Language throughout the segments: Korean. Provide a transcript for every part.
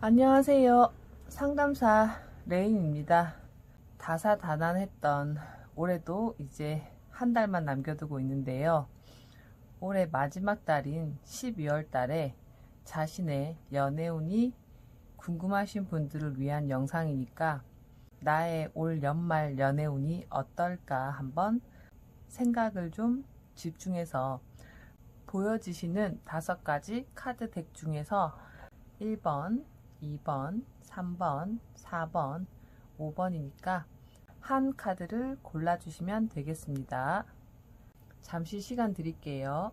안녕하세요. 상담사 레인입니다. 다사다난했던 올해도 이제 한 달만 남겨두고 있는데요. 올해 마지막 달인 12월 달에 자신의 연애운이 궁금하신 분들을 위한 영상이니까 나의 올 연말 연애운이 어떨까 한번 생각을 좀 집중해서 보여지시는 5가지 카드 덱 중에서 1번, 2번, 3번, 4번, 5번이니까 한 카드를 골라주시면 되겠습니다. 잠시 시간 드릴게요.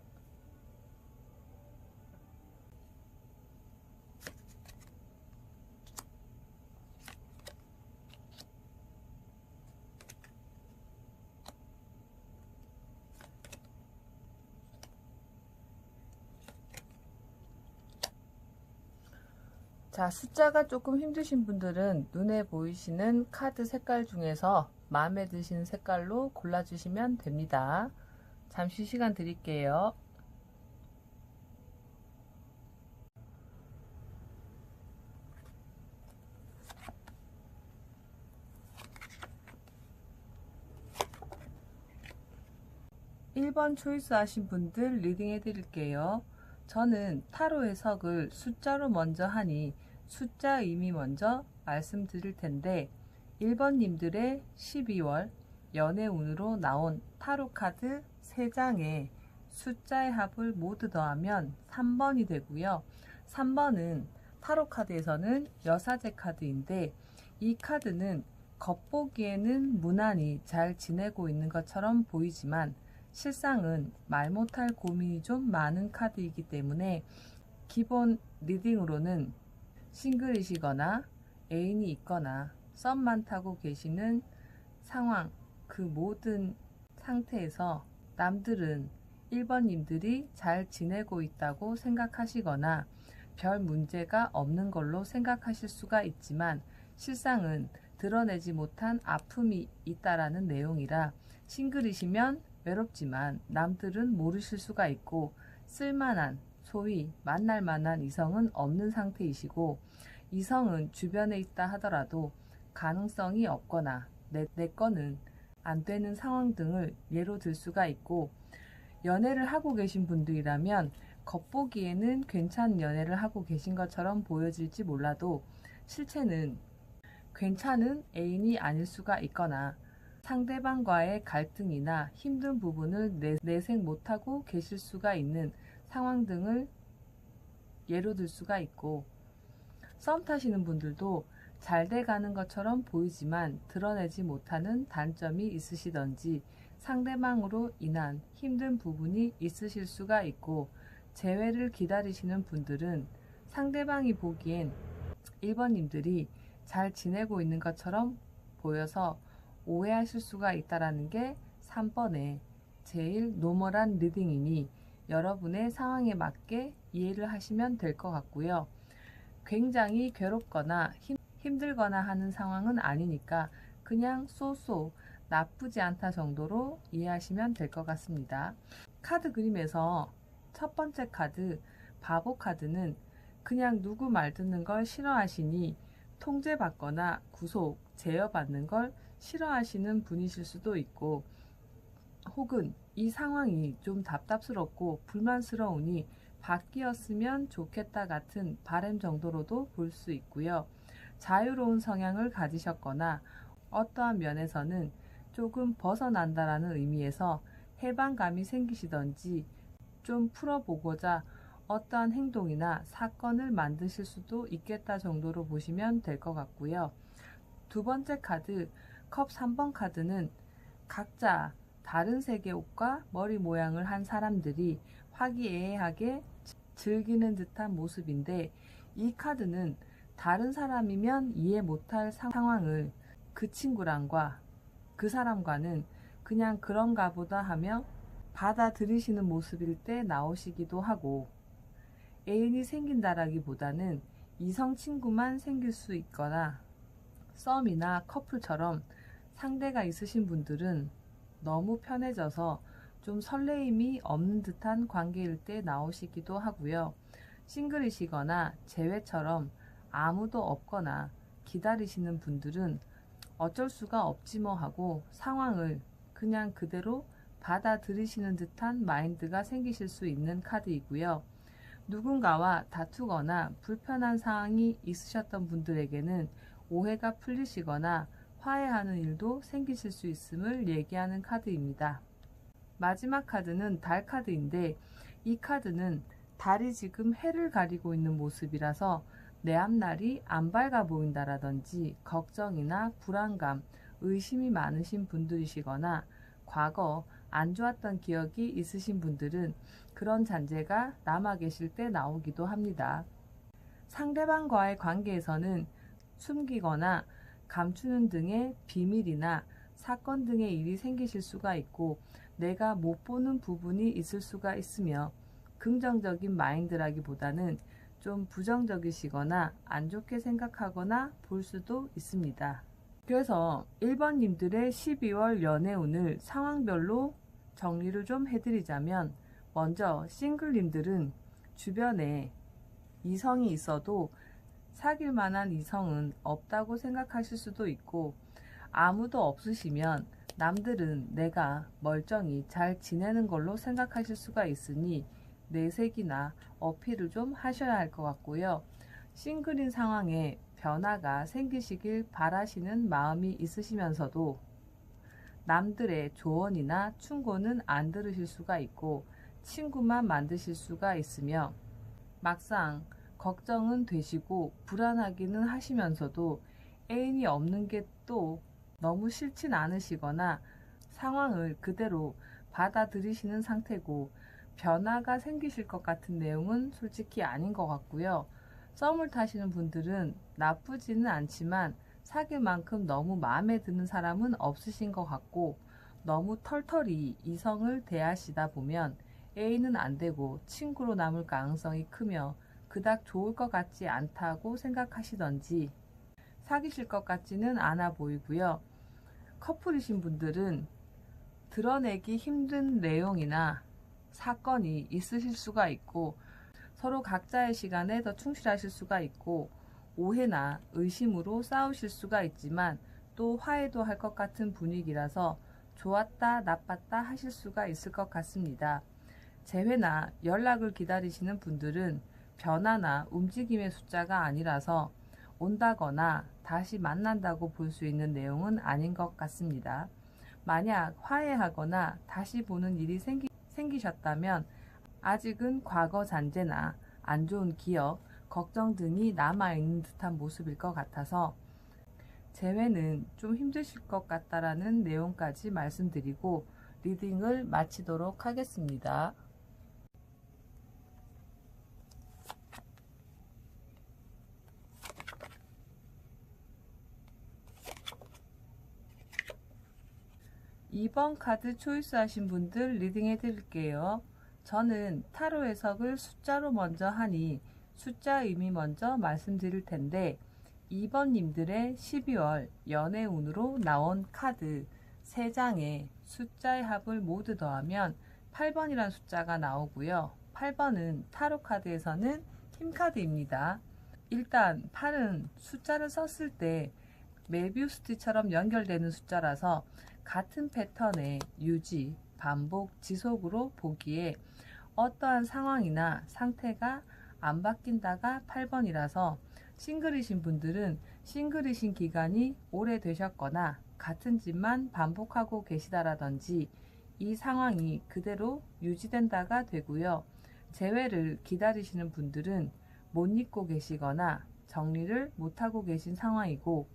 자, 숫자가 조금 힘드신 분들은 눈에 보이시는 카드 색깔 중에서 마음에 드시는 색깔로 골라주시면 됩니다. 잠시 시간 드릴게요. (1번) 초이스 하신 분들 리딩 해드릴게요. 저는 타로 해석을 숫자로 먼저 하니 숫자 의미 먼저 말씀드릴 텐데 1번 님들의 12월 연애운으로 나온 타로 카드 3장에 숫자의 합을 모두 더하면 3번이 되고요. 3번은 타로 카드에서는 여사제 카드인데 이 카드는 겉보기에는 무난히 잘 지내고 있는 것처럼 보이지만 실상은 말 못할 고민이 좀 많은 카드이기 때문에 기본 리딩으로는 싱글이시거나 애인이 있거나 썸만 타고 계시는 상황, 그 모든 상태에서 남들은 1번님들이 잘 지내고 있다고 생각하시거나 별 문제가 없는 걸로 생각하실 수가 있지만 실상은 드러내지 못한 아픔이 있다라는 내용이라 싱글이시면 외롭지만 남들은 모르실 수가 있고 쓸만한 소위 만날 만한 이성은 없는 상태이시고 이성은 주변에 있다 하더라도 가능성이 없거나 내 거는 안 되는 상황 등을 예로 들 수가 있고 연애를 하고 계신 분들이라면 겉보기에는 괜찮은 연애를 하고 계신 것처럼 보여질지 몰라도 실체는 괜찮은 애인이 아닐 수가 있거나 상대방과의 갈등이나 힘든 부분을 내색 못하고 계실 수가 있는 상황 등을 예로 들 수가 있고 썸 타시는 분들도 잘 돼가는 것처럼 보이지만 드러내지 못하는 단점이 있으시던지 상대방으로 인한 힘든 부분이 있으실 수가 있고 재회를 기다리시는 분들은 상대방이 보기엔 1번님들이 잘 지내고 있는 것처럼 보여서 오해하실 수가 있다는 게 3번의 제일 노멀한 리딩이니 여러분의 상황에 맞게 이해를 하시면 될 것 같고요. 굉장히 괴롭거나 힘들거나 하는 상황은 아니니까 그냥 쏘쏘 나쁘지 않다 정도로 이해하시면 될 것 같습니다. 카드 그림에서 첫 번째 카드 바보 카드는 그냥 누구 말 듣는 걸 싫어하시니 통제받거나 구속, 제어받는 걸 싫어하시는 분이실 수도 있고 혹은 이 상황이 좀 답답스럽고 불만스러우니 바뀌었으면 좋겠다 같은 바람 정도로도 볼 수 있고요. 자유로운 성향을 가지셨거나 어떠한 면에서는 조금 벗어난다라는 의미에서 해방감이 생기시던지 좀 풀어보고자 어떠한 행동이나 사건을 만드실 수도 있겠다 정도로 보시면 될 것 같고요. 두 번째 카드 컵 3번 카드는 각자 다른 색의 옷과 머리 모양을 한 사람들이 화기애애하게 즐기는 듯한 모습인데 이 카드는 다른 사람이면 이해 못할 상황을 그 친구랑과 그 사람과는 그냥 그런가 보다 하며 받아들이시는 모습일 때 나오시기도 하고 애인이 생긴다라기보다는 이성 친구만 생길 수 있거나 썸이나 커플처럼 상대가 있으신 분들은 너무 편해져서 좀 설레임이 없는 듯한 관계일 때 나오시기도 하고요. 싱글이시거나 재회처럼 아무도 없거나 기다리시는 분들은 어쩔 수가 없지 뭐 하고 상황을 그냥 그대로 받아들이시는 듯한 마인드가 생기실 수 있는 카드이고요. 누군가와 다투거나 불편한 상황이 있으셨던 분들에게는 오해가 풀리시거나 화해하는 일도 생기실 수 있음을 얘기하는 카드입니다. 마지막 카드는 달 카드인데 이 카드는 달이 지금 해를 가리고 있는 모습이라서 내 앞날이 안 밝아 보인다라든지 걱정이나 불안감, 의심이 많으신 분들이시거나 과거 안 좋았던 기억이 있으신 분들은 그런 잔재가 남아 계실 때 나오기도 합니다. 상대방과의 관계에서는 숨기거나 감추는 등의 비밀이나 사건 등의 일이 생기실 수가 있고 내가 못 보는 부분이 있을 수가 있으며 긍정적인 마인드라기보다는 좀 부정적이시거나 안 좋게 생각하거나 볼 수도 있습니다. 그래서 1번님들의 12월 연애운을 상황별로 정리를 좀 해드리자면 먼저 싱글님들은 주변에 이성이 있어도 사귈 만한 이성은 없다고 생각하실 수도 있고 아무도 없으시면 남들은 내가 멀쩡히 잘 지내는 걸로 생각하실 수가 있으니 내색이나 어필을 좀 하셔야 할 것 같고요. 싱글인 상황에 변화가 생기시길 바라시는 마음이 있으시면서도 남들의 조언이나 충고는 안 들으실 수가 있고 친구만 만드실 수가 있으며 막상 걱정은 되시고 불안하기는 하시면서도 애인이 없는 게 또 너무 싫진 않으시거나 상황을 그대로 받아들이시는 상태고 변화가 생기실 것 같은 내용은 솔직히 아닌 것 같고요. 썸을 타시는 분들은 나쁘지는 않지만 사귈 만큼 너무 마음에 드는 사람은 없으신 것 같고 너무 털털이 이성을 대하시다 보면 애인은 안 되고 친구로 남을 가능성이 크며 그닥 좋을 것 같지 않다고 생각하시던지 사귀실 것 같지는 않아 보이고요. 커플이신 분들은 드러내기 힘든 내용이나 사건이 있으실 수가 있고 서로 각자의 시간에 더 충실하실 수가 있고 오해나 의심으로 싸우실 수가 있지만 또 화해도 할 것 같은 분위기라서 좋았다 나빴다 하실 수가 있을 것 같습니다. 재회나 연락을 기다리시는 분들은 변화나 움직임의 숫자가 아니라서 온다거나 다시 만난다고 볼 수 있는 내용은 아닌 것 같습니다. 만약 화해하거나 다시 보는 일이 생기셨다면 아직은 과거 잔재나 안 좋은 기억, 걱정 등이 남아있는 듯한 모습일 것 같아서 재회는 좀 힘드실 것 같다라는 내용까지 말씀드리고 리딩을 마치도록 하겠습니다. (2번) 카드 초이스 하신 분들 리딩 해드릴게요. 저는 타로 해석을 숫자로 먼저 하니 숫자 의미 먼저 말씀드릴 텐데 2번님들의 12월 연애운으로 나온 카드 3장에 숫자의 합을 모두 더하면 8번이라는 숫자가 나오고요. 8번은 타로 카드에서는 힘카드입니다. 일단 8은 숫자를 썼을 때 메비우스티처럼 연결되는 숫자라서 같은 패턴의 유지, 반복, 지속으로 보기에 어떠한 상황이나 상태가 안 바뀐다가 8번이라서 싱글이신 분들은 싱글이신 기간이 오래되셨거나 같은 집만 반복하고 계시다라든지 이 상황이 그대로 유지된다가 되고요. 재회를 기다리시는 분들은 못 잊고 계시거나 정리를 못하고 계신 상황이고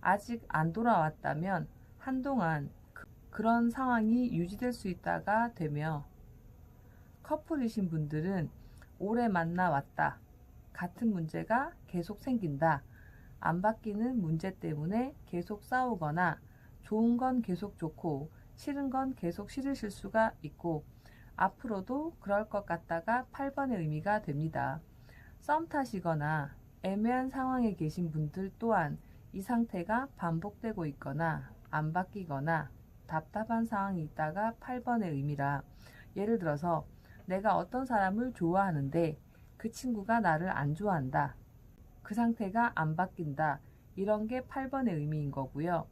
아직 안 돌아왔다면 한동안 그런 상황이 유지될 수 있다가 되며 커플이신 분들은 오래 만나왔다. 같은 문제가 계속 생긴다. 안 바뀌는 문제 때문에 계속 싸우거나 좋은 건 계속 좋고 싫은 건 계속 싫으실 수가 있고 앞으로도 그럴 것 같다가 8번의 의미가 됩니다. 썸 타시거나 애매한 상황에 계신 분들 또한 이 상태가 반복되고 있거나 안 바뀌거나 답답한 상황이 있다가 8번의 의미라 예를 들어서 내가 어떤 사람을 좋아하는데 그 친구가 나를 안 좋아한다. 그 상태가 안 바뀐다. 이런 게 8번의 의미인 거고요.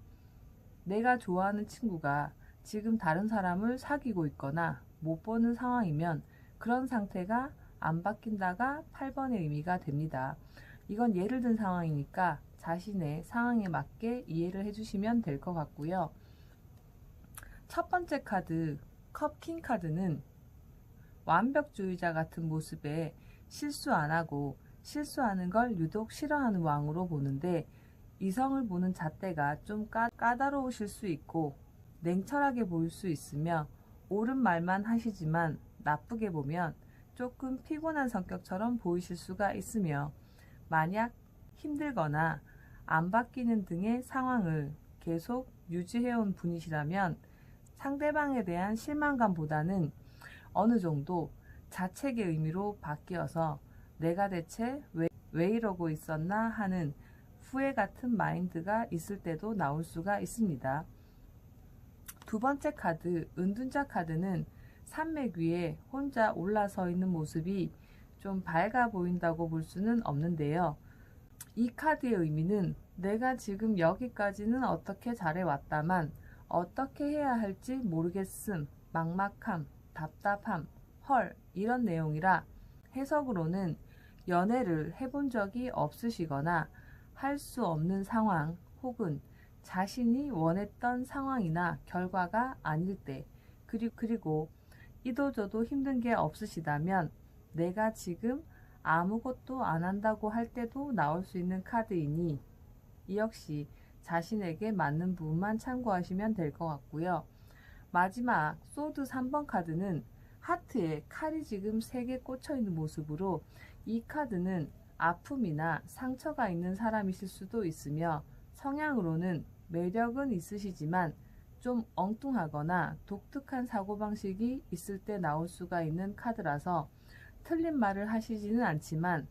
내가 좋아하는 친구가 지금 다른 사람을 사귀고 있거나 못 보는 상황이면 그런 상태가 안 바뀐다가 8번의 의미가 됩니다. 이건 예를 든 상황이니까 자신의 상황에 맞게 이해를 해주시면 될 것 같고요. 첫 번째 카드, 컵킹 카드는 완벽주의자 같은 모습에 실수 안 하고 실수하는 걸 유독 싫어하는 왕으로 보는데, 이성을 보는 잣대가 좀 까다로우실 수 있고 냉철하게 보일 수 있으며 옳은 말만 하시지만 나쁘게 보면 조금 피곤한 성격처럼 보이실 수가 있으며, 만약 힘들거나 안 바뀌는 등의 상황을 계속 유지해온 분이시라면 상대방에 대한 실망감보다는 어느 정도 자책의 의미로 바뀌어서 내가 대체 왜 이러고 있었나 하는 후회 같은 마인드가 있을 때도 나올 수가 있습니다. 두 번째 카드, 은둔자 카드는 산맥 위에 혼자 올라서 있는 모습이 좀 밝아 보인다고 볼 수는 없는데요. 이 카드의 의미는 내가 지금 여기까지는 어떻게 잘해왔다만 어떻게 해야 할지 모르겠음, 막막함, 답답함, 헐, 이런 내용이라 해석으로는 연애를 해본 적이 없으시거나 할 수 없는 상황 혹은 자신이 원했던 상황이나 결과가 아닐 때, 그리고 이도저도 힘든 게 없으시다면 내가 지금 아무것도 안 한다고 할 때도 나올 수 있는 카드이니 이 역시 자신에게 맞는 부분만 참고하시면 될 것 같고요. 마지막 소드 3번 카드는 하트에 칼이 지금 3개 꽂혀 있는 모습으로, 이 카드는 아픔이나 상처가 있는 사람이실 수도 있으며 성향으로는 매력은 있으시지만 좀 엉뚱하거나 독특한 사고방식이 있을 때 나올 수가 있는 카드라서 틀린 말을 하시지는 않지만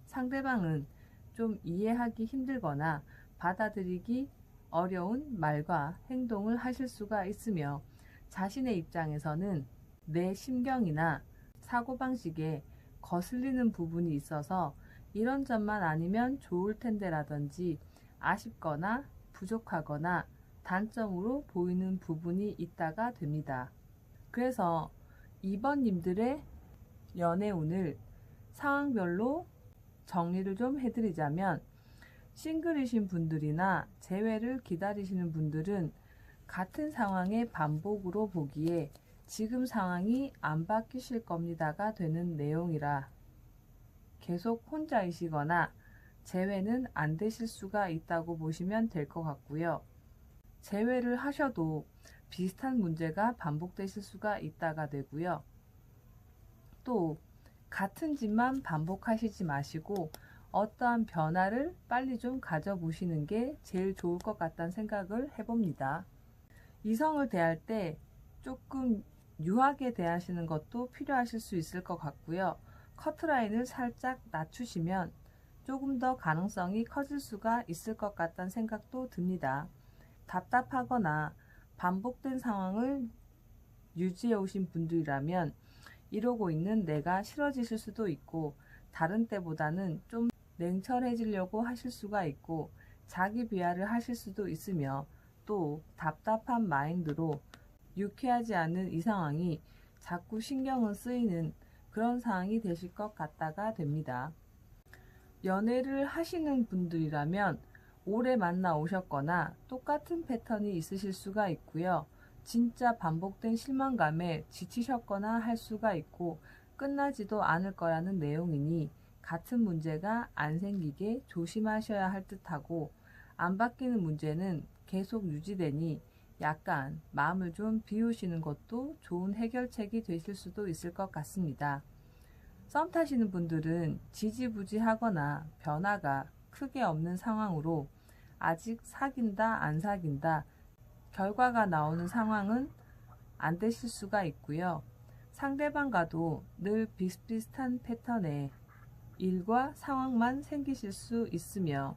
상대방은 좀 이해하기 힘들거나 받아들이기 어려운 말과 행동을 하실 수가 있으며, 자신의 입장에서는 내 심경이나 사고방식에 거슬리는 부분이 있어서 이런 점만 아니면 좋을 텐데 라든지 아쉽거나 부족하거나 단점으로 보이는 부분이 있다가 됩니다. 그래서 2번님들의 연애운을 상황별로 정리를 좀 해드리자면, 싱글이신 분들이나 재회를 기다리시는 분들은 같은 상황의 반복으로 보기에 지금 상황이 안 바뀌실 겁니다가 되는 내용이라 계속 혼자이시거나 재회는 안 되실 수가 있다고 보시면 될 것 같고요. 재회를 하셔도 비슷한 문제가 반복되실 수가 있다가 되고요. 또 같은 짓만 반복하시지 마시고 어떠한 변화를 빨리 좀 가져보시는 게 제일 좋을 것 같다는 생각을 해봅니다. 이성을 대할 때 조금 유하게 대하시는 것도 필요하실 수 있을 것 같고요. 커트라인을 살짝 낮추시면 조금 더 가능성이 커질 수가 있을 것 같다는 생각도 듭니다. 답답하거나 반복된 상황을 유지해 오신 분들이라면 이러고 있는 내가 싫어지실 수도 있고, 다른 때보다는 좀 냉철해지려고 하실 수가 있고 자기 비하를 하실 수도 있으며, 또 답답한 마인드로 유쾌하지 않은 이 상황이 자꾸 신경은 쓰이는 그런 상황이 되실 것 같다가 됩니다. 연애를 하시는 분들이라면 오래 만나 오셨거나 똑같은 패턴이 있으실 수가 있고요. 진짜 반복된 실망감에 지치셨거나 할 수가 있고 끝나지도 않을 거라는 내용이니 같은 문제가 안 생기게 조심하셔야 할 듯하고, 안 바뀌는 문제는 계속 유지되니 약간 마음을 좀 비우시는 것도 좋은 해결책이 되실 수도 있을 것 같습니다. 썸 타시는 분들은 지지부지하거나 변화가 크게 없는 상황으로 아직 사귄다 안 사귄다 결과가 나오는 상황은 안 되실 수가 있고요. 상대방과도 늘 비슷비슷한 패턴의 일과 상황만 생기실 수 있으며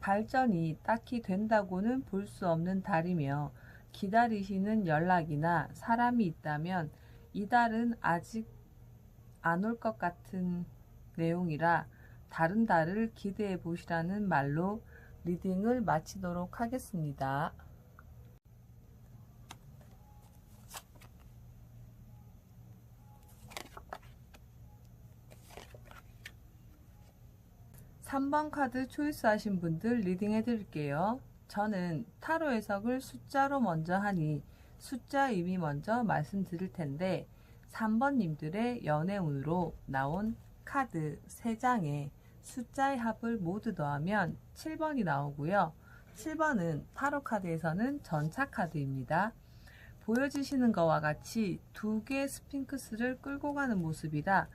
발전이 딱히 된다고는 볼 수 없는 달이며, 기다리시는 연락이나 사람이 있다면 이달은 아직 안 올 것 같은 내용이라 다른 달을 기대해 보시라는 말로 리딩을 마치도록 하겠습니다. 3번 카드 초이스 하신 분들 리딩 해드릴게요. 저는 타로 해석을 숫자로 먼저 하니 숫자 의미 먼저 말씀드릴 텐데 3번님들의 연애운으로 나온 카드 3장에 숫자의 합을 모두 더하면 7번이 나오고요. 7번은 타로 카드에서는 전차 카드입니다. 보여지시는 것과 같이 두 개의 스핑크스를 끌고 가는 모습이라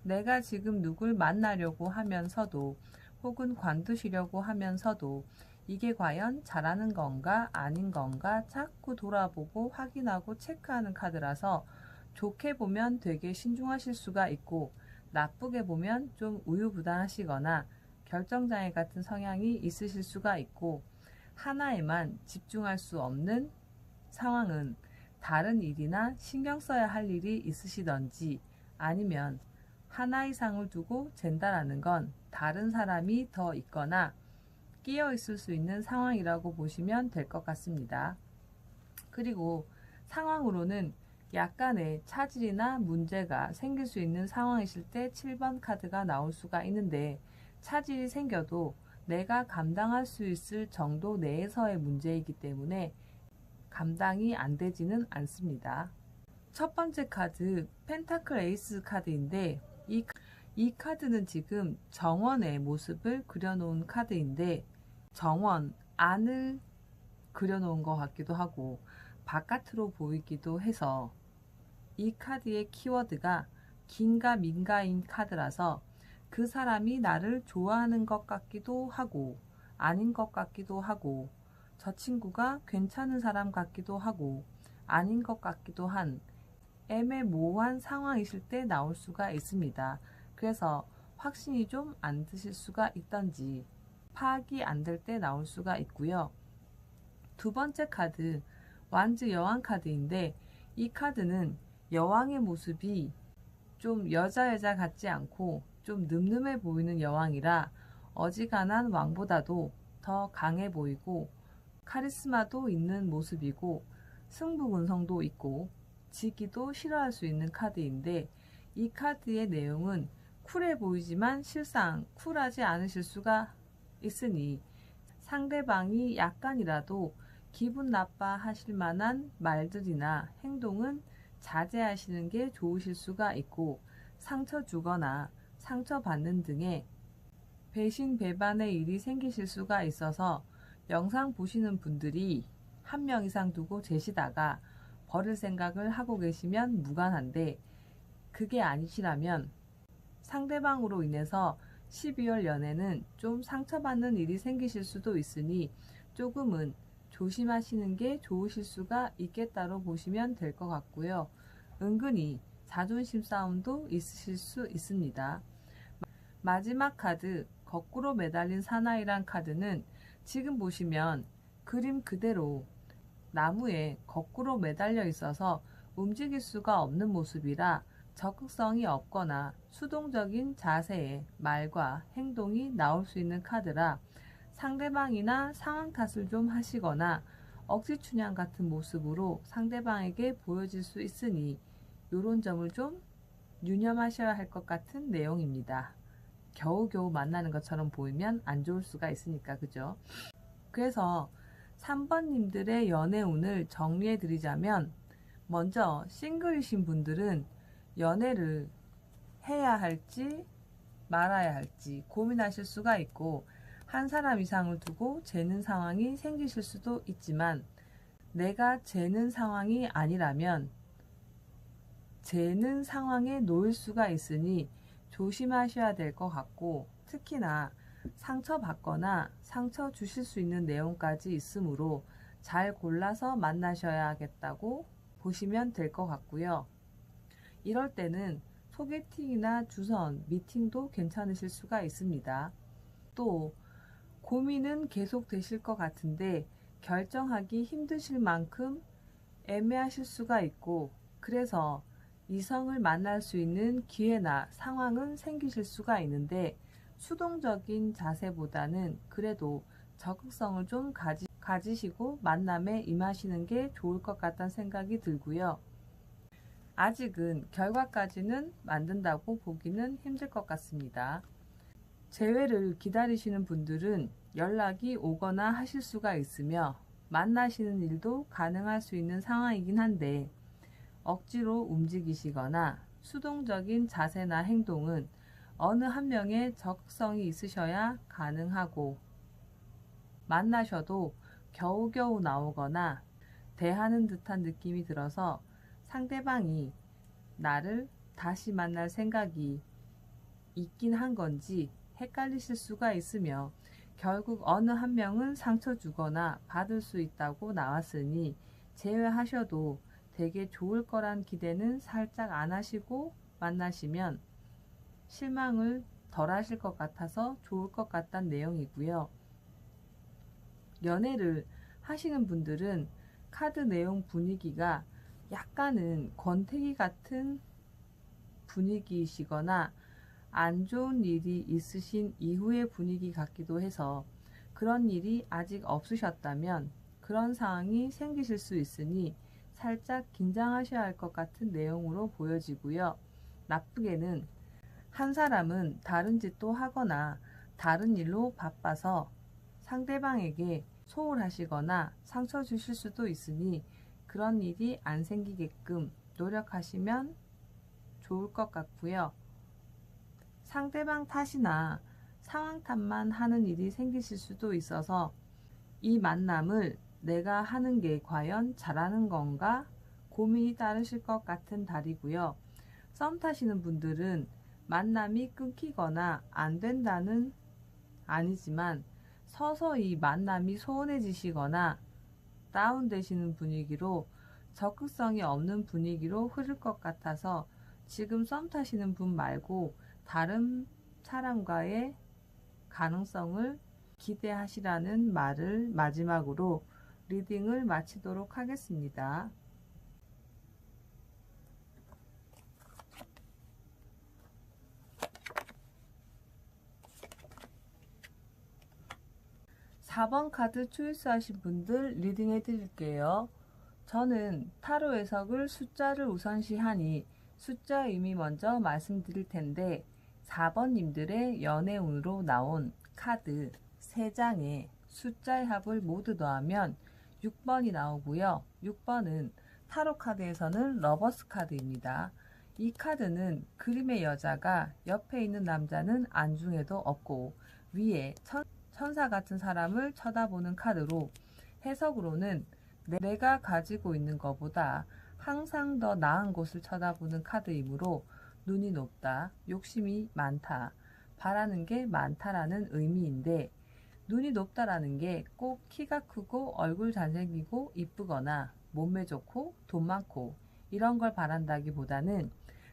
내가 지금 누굴 만나려고 하면서도 혹은 관두시려고 하면서도 이게 과연 잘하는 건가 아닌 건가 자꾸 돌아보고 확인하고 체크하는 카드라서 좋게 보면 되게 신중하실 수가 있고 나쁘게 보면 좀 우유부단하시거나 결정장애 같은 성향이 있으실 수가 있고 하나에만 집중할 수 없는 상황은 다른 일이나 신경 써야 할 일이 있으시던지 아니면 하나 이상을 두고 잰다라는 건 다른 사람이 더 있거나 끼어 있을 수 있는 상황이라고 보시면 될 것 같습니다. 그리고 상황으로는 약간의 차질이나 문제가 생길 수 있는 상황이실 때 7번 카드가 나올 수가 있는데 차질이 생겨도 내가 감당할 수 있을 정도 내에서의 문제이기 때문에 감당이 안 되지는 않습니다. 첫 번째 카드 펜타클 에이스 카드인데 이 카드는 지금 정원의 모습을 그려놓은 카드인데 정원 안을 그려놓은 것 같기도 하고 바깥으로 보이기도 해서 이 카드의 키워드가 긴가 민가인 카드라서 그 사람이 나를 좋아하는 것 같기도 하고 아닌 것 같기도 하고 저 친구가 괜찮은 사람 같기도 하고 아닌 것 같기도 한 애매모호한 상황이실 때 나올 수가 있습니다. 그래서 확신이 좀 안 드실 수가 있던지 파악이 안 될 때 나올 수가 있고요. 두 번째 카드 완즈 여왕 카드인데 이 카드는 여왕의 모습이 좀 여자 같지 않고 좀 늠름해 보이는 여왕이라 어지간한 왕보다도 더 강해 보이고 카리스마도 있는 모습이고 승부근성도 있고 지기도 싫어할 수 있는 카드인데 이 카드의 내용은 쿨해 보이지만 실상 쿨하지 않으실 수가 있으니 상대방이 약간이라도 기분 나빠하실 만한 말들이나 행동은 자제하시는 게 좋으실 수가 있고 상처 주거나 상처받는 등의 배신 배반의 일이 생기실 수가 있어서 영상 보시는 분들이 한 명 이상 두고 재시다가 버릴 생각을 하고 계시면 무관한데 그게 아니시라면 상대방으로 인해서 12월 연애는 좀 상처받는 일이 생기실 수도 있으니 조금은 조심하시는 게 좋으실 수가 있겠다로 보시면 될 것 같고요. 은근히 자존심 싸움도 있으실 수 있습니다. 마지막 카드 거꾸로 매달린 사나이란 카드는 지금 보시면 그림 그대로 나무에 거꾸로 매달려 있어서 움직일 수가 없는 모습이라 적극성이 없거나 수동적인 자세의 말과 행동이 나올 수 있는 카드라 상대방이나 상황 탓을 좀 하시거나 억지춘향 같은 모습으로 상대방에게 보여질 수 있으니 이런 점을 좀 유념하셔야 할 것 같은 내용입니다. 겨우겨우 만나는 것처럼 보이면 안 좋을 수가 있으니까 그죠? 그래서 3번님들의 연애운을 정리해 드리자면 먼저 싱글이신 분들은 연애를 해야 할지 말아야 할지 고민하실 수가 있고 한 사람 이상을 두고 재는 상황이 생기실 수도 있지만 내가 재는 상황이 아니라면 재는 상황에 놓일 수가 있으니 조심하셔야 될 것 같고 특히나 상처받거나 상처 주실 수 있는 내용까지 있으므로 잘 골라서 만나셔야겠다고 보시면 될 것 같고요. 이럴 때는 소개팅이나 주선, 미팅도 괜찮으실 수가 있습니다. 또 고민은 계속 되실 것 같은데 결정하기 힘드실 만큼 애매하실 수가 있고 그래서 이성을 만날 수 있는 기회나 상황은 생기실 수가 있는데 수동적인 자세보다는 그래도 적극성을 좀 가지시고 만남에 임하시는 게 좋을 것 같다는 생각이 들고요. 아직은 결과까지는 만든다고 보기는 힘들 것 같습니다. 재회를 기다리시는 분들은 연락이 오거나 하실 수가 있으며 만나시는 일도 가능할 수 있는 상황이긴 한데 억지로 움직이시거나 수동적인 자세나 행동은 어느 한 명의 적성이 있으셔야 가능하고 만나셔도 겨우겨우 나오거나 대하는 듯한 느낌이 들어서 상대방이 나를 다시 만날 생각이 있긴 한 건지 헷갈리실 수가 있으며 결국 어느 한 명은 상처 주거나 받을 수 있다고 나왔으니 제외하셔도 되게 좋을 거란 기대는 살짝 안 하시고 만나시면 실망을 덜 하실 것 같아서 좋을 것 같다는 내용이고요. 연애를 하시는 분들은 카드 내용 분위기가 약간은 권태기 같은 분위기이시거나 안 좋은 일이 있으신 이후의 분위기 같기도 해서 그런 일이 아직 없으셨다면 그런 상황이 생기실 수 있으니 살짝 긴장하셔야 할 것 같은 내용으로 보여지고요. 나쁘게는 한 사람은 다른 짓도 하거나 다른 일로 바빠서 상대방에게 소홀하시거나 상처 주실 수도 있으니 그런 일이 안 생기게끔 노력하시면 좋을 것 같고요. 상대방 탓이나 상황 탓만 하는 일이 생기실 수도 있어서 이 만남을 내가 하는 게 과연 잘하는 건가 고민이 따르실 것 같은 달이고요. 썸 타시는 분들은 만남이 끊기거나 안 된다는 아니지만 서서히 만남이 소원해지시거나 다운되시는 분위기로 적극성이 없는 분위기로 흐를 것 같아서 지금 썸 타시는 분 말고 다른 사람과의 가능성을 기대하시라는 말을 마지막으로 리딩을 마치도록 하겠습니다. (4번) 카드 초이스 하신 분들 리딩 해드릴게요. 저는 타로 해석을 숫자를 우선시하니 숫자 의미 먼저 말씀드릴 텐데 4번님들의 연애운으로 나온 카드 3장에 숫자의 합을 모두 더하면 6번이 나오고요. 6번은 타로 카드에서는 러버스 카드입니다. 이 카드는 그림의 여자가 옆에 있는 남자는 안중에도 없고 위에 천사 같은 사람을 쳐다보는 카드로 해석으로는 내가 가지고 있는 것보다 항상 더 나은 곳을 쳐다보는 카드이므로 눈이 높다, 욕심이 많다, 바라는 게 많다라는 의미인데 눈이 높다라는 게 꼭 키가 크고 얼굴 잘생기고 이쁘거나 몸매 좋고 돈 많고 이런 걸 바란다기보다는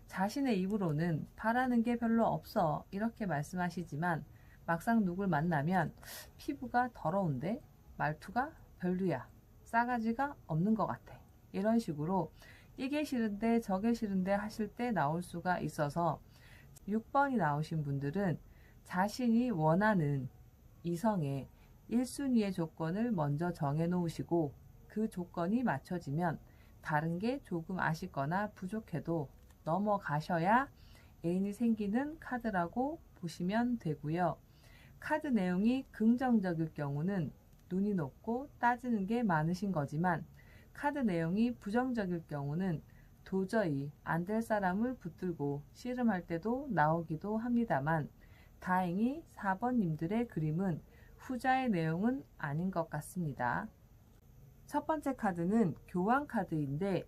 자신의 입으로는 바라는 게 별로 없어 이렇게 말씀하시지만 막상 누굴 만나면 피부가 더러운데 말투가 별로야, 싸가지가 없는 것 같아 이런 식으로 이게 싫은데 저게 싫은데 하실 때 나올 수가 있어서 6번이 나오신 분들은 자신이 원하는 이성의 1순위의 조건을 먼저 정해 놓으시고 그 조건이 맞춰지면 다른 게 조금 아쉽거나 부족해도 넘어가셔야 애인이 생기는 카드라고 보시면 되고요. 카드 내용이 긍정적일 경우는 눈이 높고 따지는 게 많으신 거지만 카드 내용이 부정적일 경우는 도저히 안 될 사람을 붙들고 씨름할 때도 나오기도 합니다만 다행히 4번님들의 그림은 후자의 내용은 아닌 것 같습니다. 첫 번째 카드는 교환 카드인데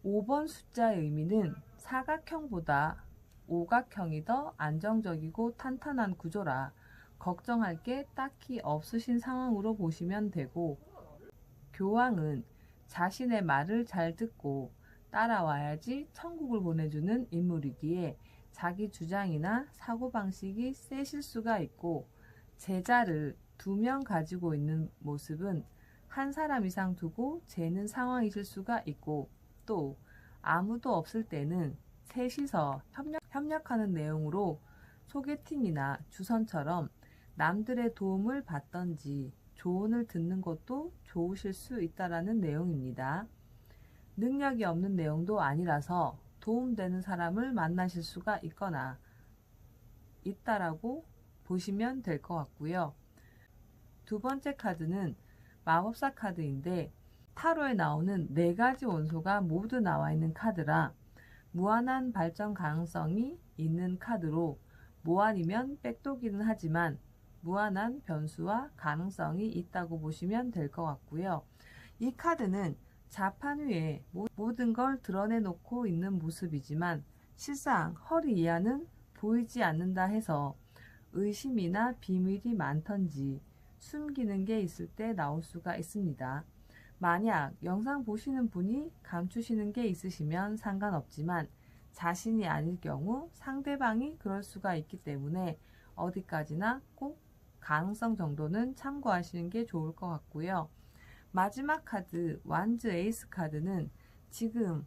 5번 숫자의 의미는 사각형보다 오각형이 더 안정적이고 탄탄한 구조라 걱정할 게 딱히 없으신 상황으로 보시면 되고 교황은 자신의 말을 잘 듣고 따라와야지 천국을 보내주는 인물이기에 자기 주장이나 사고방식이 세실 수가 있고 제자를 2명 가지고 있는 모습은 한 사람 이상 두고 재는 상황이실 수가 있고 또 아무도 없을 때는 셋이서 협력하는 내용으로 소개팅이나 주선처럼 남들의 도움을 받던지 조언을 듣는 것도 좋으실 수 있다라는 내용입니다. 능력이 없는 내용도 아니라서 도움되는 사람을 만나실 수가 있다라고 보시면 될 것 같고요. 두 번째 카드는 마법사 카드인데 타로에 나오는 4가지 원소가 모두 나와 있는 카드라 무한한 발전 가능성이 있는 카드로 뭐 아니면 백도기는 하지만 무한한 변수와 가능성이 있다고 보시면 될 것 같고요. 이 카드는 자판 위에 모든 걸 드러내놓고 있는 모습이지만 실상 허리 이하는 보이지 않는다 해서 의심이나 비밀이 많던지 숨기는 게 있을 때 나올 수가 있습니다. 만약 영상 보시는 분이 감추시는 게 있으시면 상관없지만 자신이 아닐 경우 상대방이 그럴 수가 있기 때문에 어디까지나 꼭 가능성 정도는 참고하시는 게 좋을 것 같고요. 마지막 카드 완즈 에이스 카드는 지금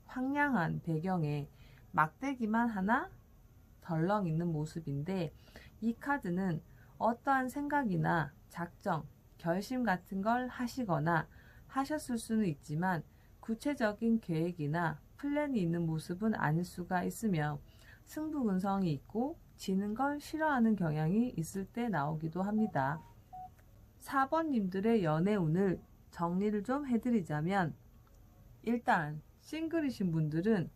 황량한 배경에 막대기만 하나 덜렁 있는 모습인데 이 카드는 어떠한 생각이나 작정, 결심 같은 걸 하시거나 하셨을 수는 있지만 구체적인 계획이나 플랜이 있는 모습은 아닐 수가 있으며 승부근성이 있고 지는 걸 싫어하는 경향이 있을 때 나오기도 합니다. 4번님들의 연애운을 정리를 좀 해드리자면 일단 싱글이신 분들은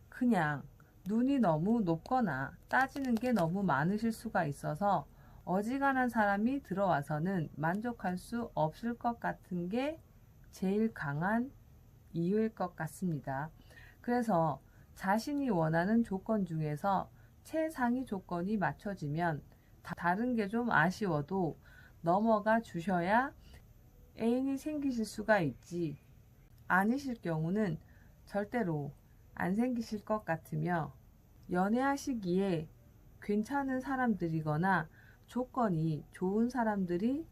그냥 눈이 너무 높거나 따지는 게 너무 많으실 수가 있어서 어지간한 사람이 들어와서는 만족할 수 없을 것 같은 게 제일 강한 이유일 것 같습니다. 그래서 자신이 원하는 조건 중에서 최상위 조건이 맞춰지면 다른 게 좀 아쉬워도 넘어가 주셔야 애인이 생기실 수가 있지 아니실 경우는 절대로 안 생기실 것 같으며 연애하시기에 괜찮은 사람들이거나 조건이 좋은 사람들이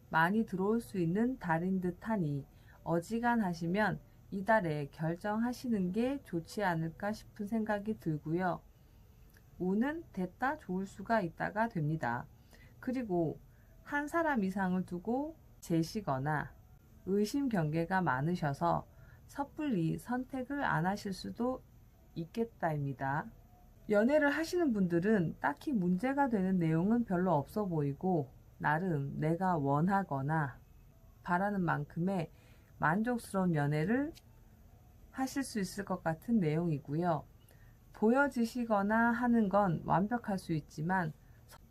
많이 들어올 수 있는 달인 듯하니 어지간하시면 이달에 결정하시는 게 좋지 않을까 싶은 생각이 들고요. 운은 됐다 좋을 수가 있다가 됩니다. 그리고 한 사람 이상을 두고 재시거나 의심 경계가 많으셔서 섣불리 선택을 안 하실 수도 있겠다입니다. 연애를 하시는 분들은 딱히 문제가 되는 내용은 별로 없어 보이고 나름 내가 원하거나 바라는 만큼의 만족스러운 연애를 하실 수 있을 것 같은 내용이고요. 보여지시거나 하는 건 완벽할 수 있지만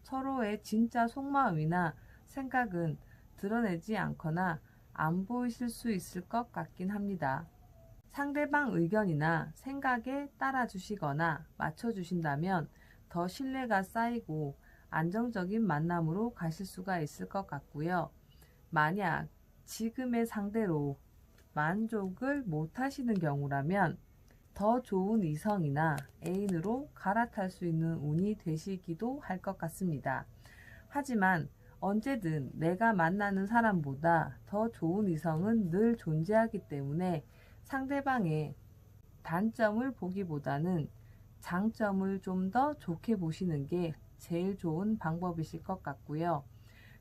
서로의 진짜 속마음이나 생각은 드러내지 않거나 안 보이실 수 있을 것 같긴 합니다. 상대방 의견이나 생각에 따라주시거나 맞춰주신다면 더 신뢰가 쌓이고 안정적인 만남으로 가실 수가 있을 것 같고요. 만약 지금의 상대로 만족을 못 하시는 경우라면 더 좋은 이성이나 애인으로 갈아탈 수 있는 운이 되시기도 할 것 같습니다. 하지만 언제든 내가 만나는 사람보다 더 좋은 이성은 늘 존재하기 때문에 상대방의 단점을 보기보다는 장점을 좀 더 좋게 보시는 게 제일 좋은 방법이실 것 같고요.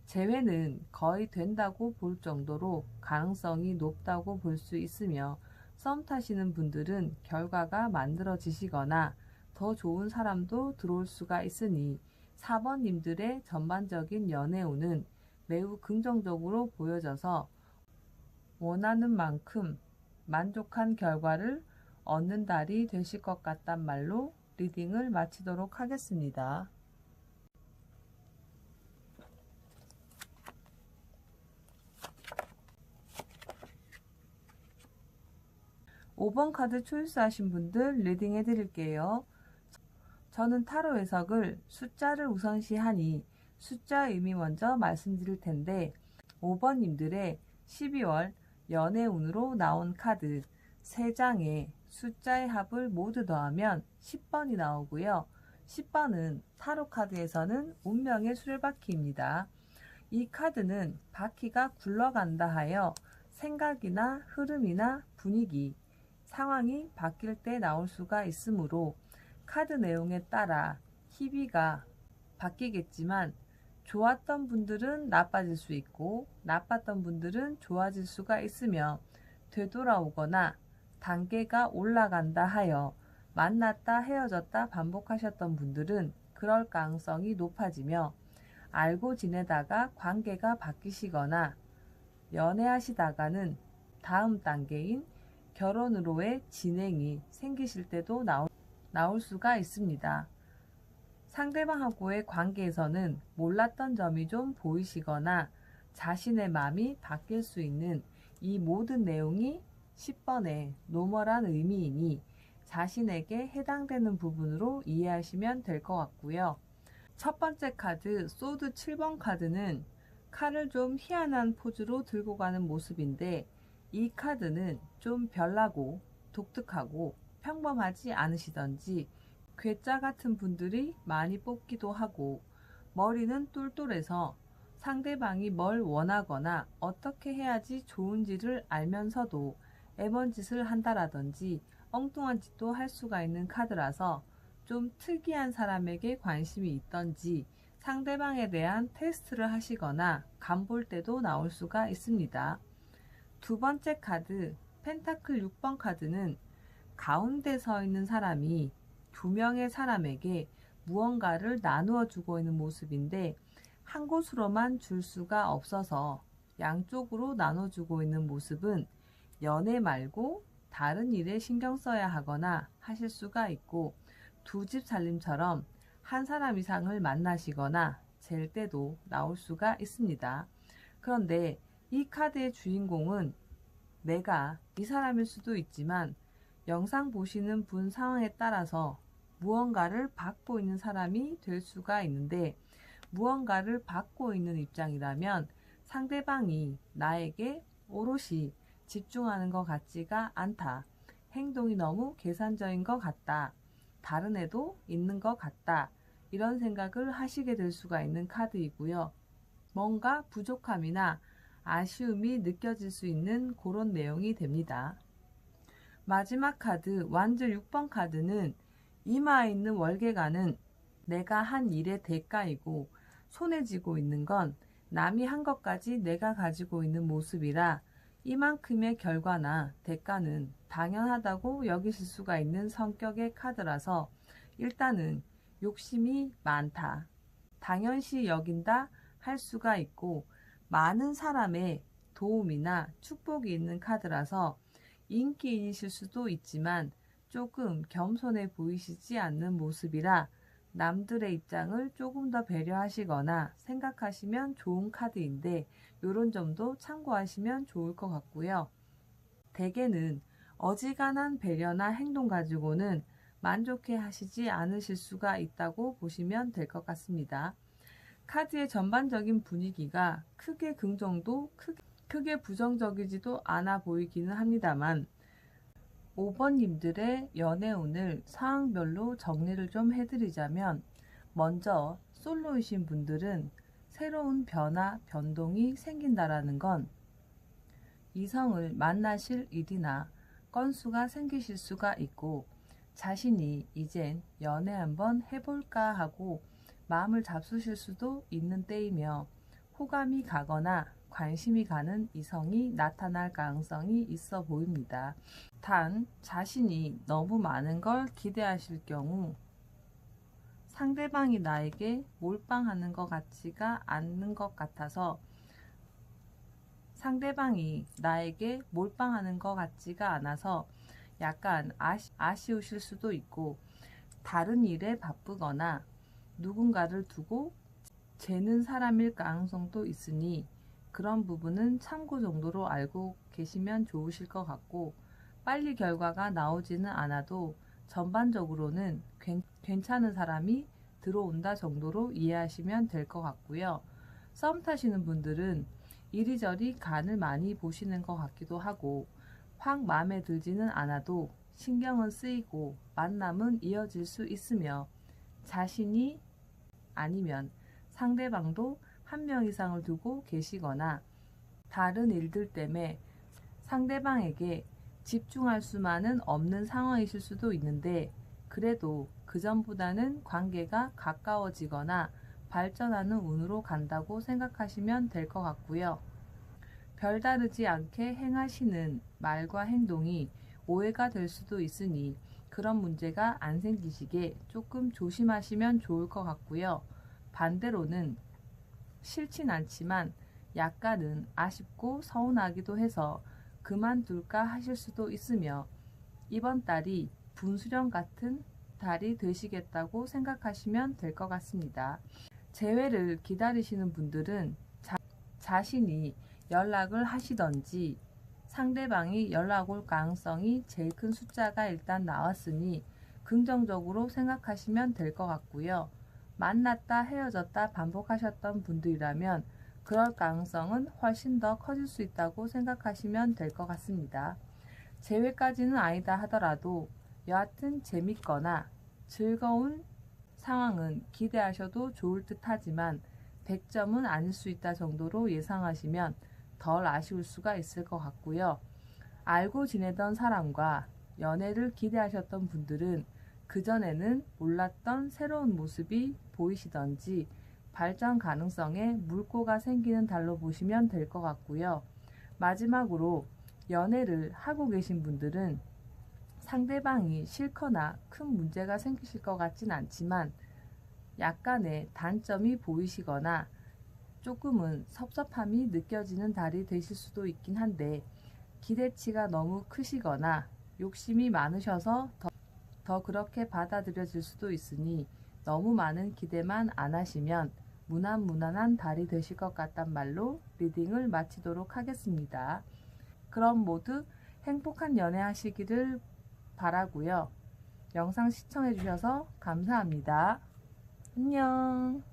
재회는 거의 된다고 볼 정도로 가능성이 높다고 볼 수 있으며 썸 타시는 분들은 결과가 만들어지시거나 더 좋은 사람도 들어올 수가 있으니 4번님들의 전반적인 연애운은 매우 긍정적으로 보여져서 원하는 만큼 만족한 결과를 얻는 달이 되실 것 같단 말로 리딩을 마치도록 하겠습니다. 5번 카드 초이스하신 분들 리딩 해드릴게요. 저는 타로 해석을 숫자를 우선시하니 숫자 의미 먼저 말씀드릴 텐데 5번님들의 12월 연애운으로 나온 카드 3장에 숫자의 합을 모두 더하면 10번이 나오고요. 10번은 타로 카드에서는 운명의 수레바퀴입니다. 이 카드는 바퀴가 굴러간다 하여 생각이나 흐름이나 분위기, 상황이 바뀔 때 나올 수가 있으므로 카드 내용에 따라 희비가 바뀌겠지만 좋았던 분들은 나빠질 수 있고 나빴던 분들은 좋아질 수가 있으며 되돌아오거나 단계가 올라간다 하여 만났다 헤어졌다 반복하셨던 분들은 그럴 가능성이 높아지며 알고 지내다가 관계가 바뀌시거나 연애하시다가는 다음 단계인 결혼으로의 진행이 생기실 때도 나올 수가 있습니다. 상대방하고의 관계에서는 몰랐던 점이 좀 보이시거나 자신의 마음이 바뀔 수 있는 이 모든 내용이 10번의 노멀한 의미이니 자신에게 해당되는 부분으로 이해하시면 될 것 같고요. 첫 번째 카드 소드 7번 카드는 칼을 좀 희한한 포즈로 들고 가는 모습인데 이 카드는 좀 별나고 독특하고 평범하지 않으시던지 괴짜 같은 분들이 많이 뽑기도 하고 머리는 똘똘해서 상대방이 뭘 원하거나 어떻게 해야지 좋은지를 알면서도 애먼 짓을 한다라든지 엉뚱한 짓도 할 수가 있는 카드라서 좀 특이한 사람에게 관심이 있던지 상대방에 대한 테스트를 하시거나 간볼 때도 나올 수가 있습니다. 두 번째 카드 펜타클 6번 카드는 가운데 서 있는 사람이 두 명의 사람에게 무언가를 나누어 주고 있는 모습인데 한 곳으로만 줄 수가 없어서 양쪽으로 나눠주고 있는 모습은 연애 말고 다른 일에 신경 써야 하거나 하실 수가 있고 두 집 살림처럼 한 사람 이상을 만나시거나 잴 때도 나올 수가 있습니다. 그런데 이 카드의 주인공은 내가 이 사람일 수도 있지만 영상 보시는 분 상황에 따라서 무언가를 받고 있는 사람이 될 수가 있는데 무언가를 받고 있는 입장이라면 상대방이 나에게 오롯이 집중하는 것 같지가 않다. 행동이 너무 계산적인 것 같다. 다른 애도 있는 것 같다. 이런 생각을 하시게 될 수가 있는 카드이고요. 뭔가 부족함이나 아쉬움이 느껴질 수 있는 그런 내용이 됩니다. 마지막 카드 완주 6번 카드는 이마에 있는 월계관은 내가 한 일의 대가이고 손에 쥐고 있는 건 남이 한 것까지 내가 가지고 있는 모습이라 이만큼의 결과나 대가는 당연하다고 여기실 수가 있는 성격의 카드라서 일단은 욕심이 많다, 당연시 여긴다 할 수가 있고 많은 사람의 도움이나 축복이 있는 카드라서 인기인이실 수도 있지만 조금 겸손해 보이시지 않는 모습이라 남들의 입장을 조금 더 배려하시거나 생각하시면 좋은 카드인데 이런 점도 참고하시면 좋을 것 같고요. 대개는 어지간한 배려나 행동 가지고는 만족해 하시지 않으실 수가 있다고 보시면 될 것 같습니다. 카드의 전반적인 분위기가 크게 긍정도 크게 부정적이지도 않아 보이기는 합니다만 5번님들의 연애운을 상황별로 정리를 좀 해드리자면 먼저 솔로이신 분들은 새로운 변화, 변동이 생긴다라는 건 이성을 만나실 일이나 건수가 생기실 수가 있고 자신이 이젠 연애 한번 해볼까 하고 마음을 잡수실 수도 있는 때이며 호감이 가거나 관심이 가는 이성이 나타날 가능성이 있어 보입니다. 단 자신이 너무 많은 걸 기대하실 경우 상대방이 나에게 몰빵하는 것 같지가 않는 것 같아서 상대방이 나에게 몰빵하는 것 같지가 않아서 약간 아쉬우실 수도 있고 다른 일에 바쁘거나 누군가를 두고 재는 사람일 가능성도 있으니 그런 부분은 참고 정도로 알고 계시면 좋으실 것 같고 빨리 결과가 나오지는 않아도 전반적으로는 괜찮은 사람이 들어온다 정도로 이해하시면 될 것 같고요. 썸 타시는 분들은 이리저리 간을 많이 보시는 것 같기도 하고 확 마음에 들지는 않아도 신경은 쓰이고 만남은 이어질 수 있으며 자신이 아니면 상대방도 한 명 이상을 두고 계시거나 다른 일들 때문에 상대방에게 집중할 수만은 없는 상황이실 수도 있는데 그래도 그전보다는 관계가 가까워지거나 발전하는 운으로 간다고 생각하시면 될 것 같고요. 별다르지 않게 행하시는 말과 행동이 오해가 될 수도 있으니 그런 문제가 안 생기시게 조금 조심하시면 좋을 것 같고요. 반대로는 싫진 않지만 약간은 아쉽고 서운하기도 해서 그만둘까 하실 수도 있으며 이번 달이 분수령 같은 달이 되시겠다고 생각하시면 될 것 같습니다. 재회를 기다리시는 분들은 자신이 연락을 하시던지 상대방이 연락 올 가능성이 제일 큰 숫자가 일단 나왔으니 긍정적으로 생각하시면 될 것 같고요. 만났다 헤어졌다 반복하셨던 분들이라면 그럴 가능성은 훨씬 더 커질 수 있다고 생각하시면 될 것 같습니다. 재회까지는 아니다 하더라도 여하튼 재밌거나 즐거운 상황은 기대하셔도 좋을 듯 하지만 100점은 아닐 수 있다 정도로 예상하시면 덜 아쉬울 수가 있을 것 같고요. 알고 지내던 사람과 연애를 기대하셨던 분들은 그전에는 몰랐던 새로운 모습이 보이시던지 발전 가능성에 물꼬가 생기는 달로 보시면 될 것 같고요. 마지막으로 연애를 하고 계신 분들은 상대방이 싫거나 큰 문제가 생기실 것 같진 않지만 약간의 단점이 보이시거나 조금은 섭섭함이 느껴지는 달이 되실 수도 있긴 한데 기대치가 너무 크시거나 욕심이 많으셔서 더 그렇게 받아들여질 수도 있으니 너무 많은 기대만 안 하시면 무난무난한 달이 되실 것 같단 말로 리딩을 마치도록 하겠습니다. 그럼 모두 행복한 연애 하시기를 바라고요. 영상 시청해 주셔서 감사합니다. 안녕.